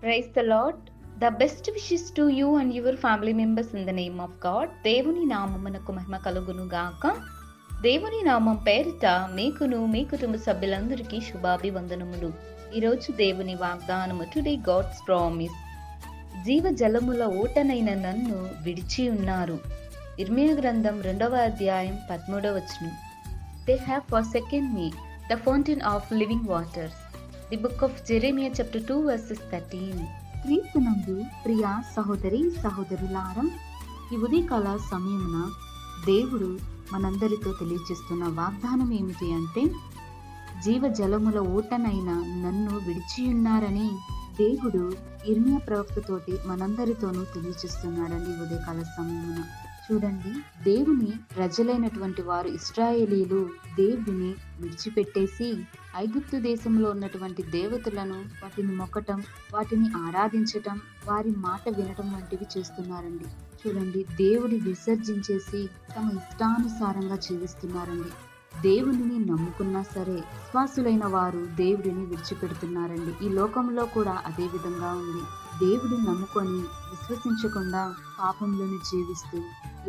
Praise the Lord. The best wishes to you and your family members in the name of God. దేవుని నామమునకు మహిమ కలుగును గాక. దేవుని నామం పేరిట మీకును మీ కుటుంబ సభ్యులందరికీ శుభాభివందనములు. ఈరోజు దేవుని వాగ్దానము, టుడే గాడ్స్ ప్రామిస్. జీవ జలముల ఊటనైన నన్ను విడిచి ఉన్నారు. ఇర్మియా గ్రంథం 2వ అధ్యాయం 13వ వచనం. They have forsaken me, the fountain of living waters. The book of Jeremiah chapter 2 verses 13. క్రీస్తునందు ప్రియ సహోదరి సహోదరులారా, ఈ ఉదయకాల సమయమున దేవుడు మనందరితో తెలియజేస్తున్న వాగ్దానం ఏమిటి అంటే, జీవ జలముల ఊటనైన నన్ను విడిచియున్నారని దేవుడు ఇర్మియా ప్రవక్తతోటి మనందరితోనూ తెలియజేస్తున్నాడండి. ఉదయకాల సమయమున చూడండి, దేవుని ప్రజలైనటువంటి వారు ఇశ్రాయేలీలు దేవుడిని విడిచిపెట్టేసి ఐగుప్తు దేశంలో ఉన్నటువంటి దేవతలను వాటిని మొక్కటం, వాటిని ఆరాధించటం, వారి మాట వినటం వంటివి చేస్తున్నారండి. చూడండి, దేవుడి విసర్జించేసి తమ ఇష్టానుసారంగా జీవిస్తున్నారండి. దేవుడిని నమ్ముకున్నా సరే విశ్వాసులైన వారు దేవుడిని విడిచిపెడుతున్నారండి. ఈ లోకంలో కూడా అదే విధంగా ఉంది. దేవుడిని నమ్ముకొని విశ్వసించకుండా పాపంలోని జీవిస్తూ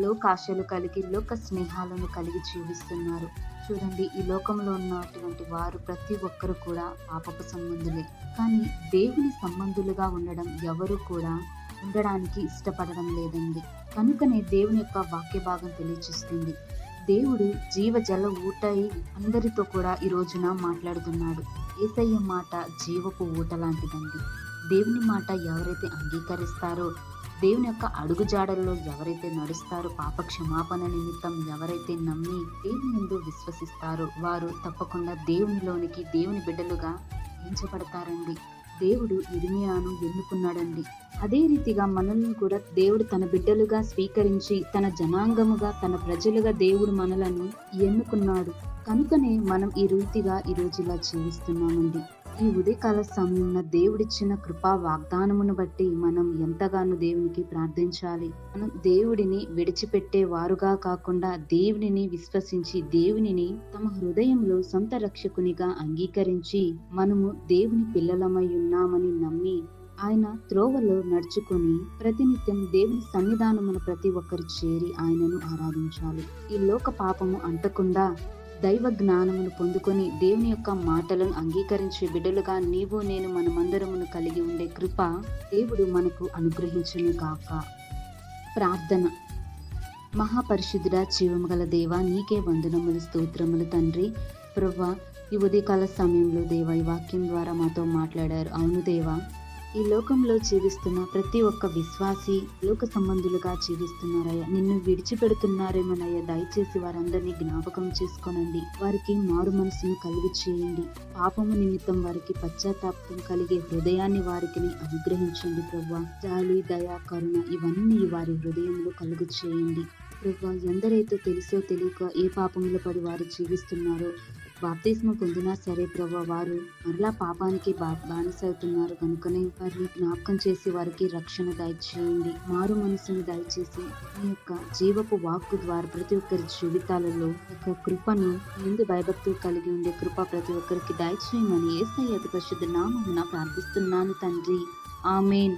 లోకాశలు కలిగి లోక స్నేహాలను కలిగి జీవిస్తున్నారు. చూడండి, ఈ లోకంలో ఉన్నటువంటి వారు ప్రతి ఒక్కరు కూడా పాపపు సంబంధులే. కానీ దేవుని సంబంధులుగా ఉండడం ఎవరు కూడా ఉండడానికి ఇష్టపడడం లేదండి. కనుకనే దేవుని యొక్క వాక్య భాగం తెలియజేస్తుంది, దేవుడు జీవ జల ఊటై అందరితో కూడా ఈ రోజున మాట్లాడుతున్నాడు. యేసయ్య మాట జీవపు ఊట లాంటిదండి. దేవుని మాట ఎవరైతే అంగీకరిస్తారో, దేవుని యొక్క అడుగుజాడల్లో ఎవరైతే నడుస్తారో, పాప క్షమాపణ నిమిత్తం ఎవరైతే నమ్మి దేవుని యందు విశ్వసిస్తారో, వారు తప్పకుండా దేవునిలోనికి దేవుని బిడ్డలుగా ఎంచబడతారండి. దేవుడు ఇర్మియాను ఎన్నుకున్నాడండి. అదే రీతిగా మనల్ని కూడా దేవుడు తన బిడ్డలుగా స్వీకరించి తన జనాంగముగా, తన ప్రజలుగా దేవుడు మనలను ఎన్నుకున్నాడు. కనుకనే మనం ఈ రీతిగా ఈరోజు ఇలా జీవిస్తున్నామండి. ఈ ఉదయకాల సమయంలో దేవుడిచ్చిన కృపా వాగ్దానమును బట్టి మనం ఎంతగానో దేవునికి ప్రార్థించాలి. మనం దేవుడిని విడిచిపెట్టే వారుగా కాకుండా దేవునిని విశ్వసించి దేవునిని తమ హృదయంలో సొంత రక్షకునిగా అంగీకరించి మనము దేవుని పిల్లలమై ఉన్నామని నమ్మి ఆయన త్రోవలో నడుచుకొని ప్రతినిత్యం దేవుని సన్నిధానమున ప్రతి ఒక్కరు చేరి ఆయనను ఆరాధించాలి. ఈ లోక పాపము అంటకుండా దైవ జ్ఞానమును పొందుకొని దేవుని యొక్క మాటలను అంగీకరించే బిడ్డలుగా నీవు నేను మనమందరమును కలిగి ఉండే కృప దేవుడు మనకు అనుగ్రహించును గాక. ప్రార్థన. మహాపరిశుద్ధుడా, జీవము గల దేవా, నీకే వందనములు, స్తోత్రములు తండ్రి. ప్రభువా, ఈ ఉదయకాల సమయంలో దేవా ఈ వాక్యం ద్వారా మాతో మాట్లాడారు. అవును దేవా, ఈ లోకంలో జీవిస్తున్న ప్రతి ఒక్క విశ్వాసి లోక సంబంధులుగా జీవిస్తున్నారయ్యా. నిన్ను విడిచిపెడుతున్నారేమోనయ్యా. దయచేసి వారందరినీ జ్ఞాపకం చేసుకోనండి. వారికి మారు మనసును కలిగి చేయండి. పాపము నిమిత్తం వారికి పశ్చాత్తాపం కలిగే హృదయాన్ని వారికి అనుగ్రహించండి ప్రభువా. జాలి, దయ, కరుణ ఇవన్నీ వారి హృదయంలో కలుగు చేయండి ప్రభువా. ఎందరైతే తెలుసో తెలియక ఏ పాపంలో పడి వారు జీవిస్తున్నారో, బాప్తిస్మం పొందినా సరే ప్రభు, వారు మరలా పాపానికి బానిసవుతున్నారు. కనుకనే వారిని జ్ఞాపకం చేసి వారికి రక్షణ దయచేయండి. మారు మనసును దయచేసి మీ యొక్క జీవపు వాక్కు ద్వారా ప్రతి ఒక్కరి జీవితాలలో యొక్క కృపను, ముందు భయభక్తులు కలిగి ఉండే కృప ప్రతి ఒక్కరికి దయచేయమని యేసయ్య అతి పరిశుద్ధ నామమున ప్రార్థిస్తున్నాను తండ్రి. ఆమేన్.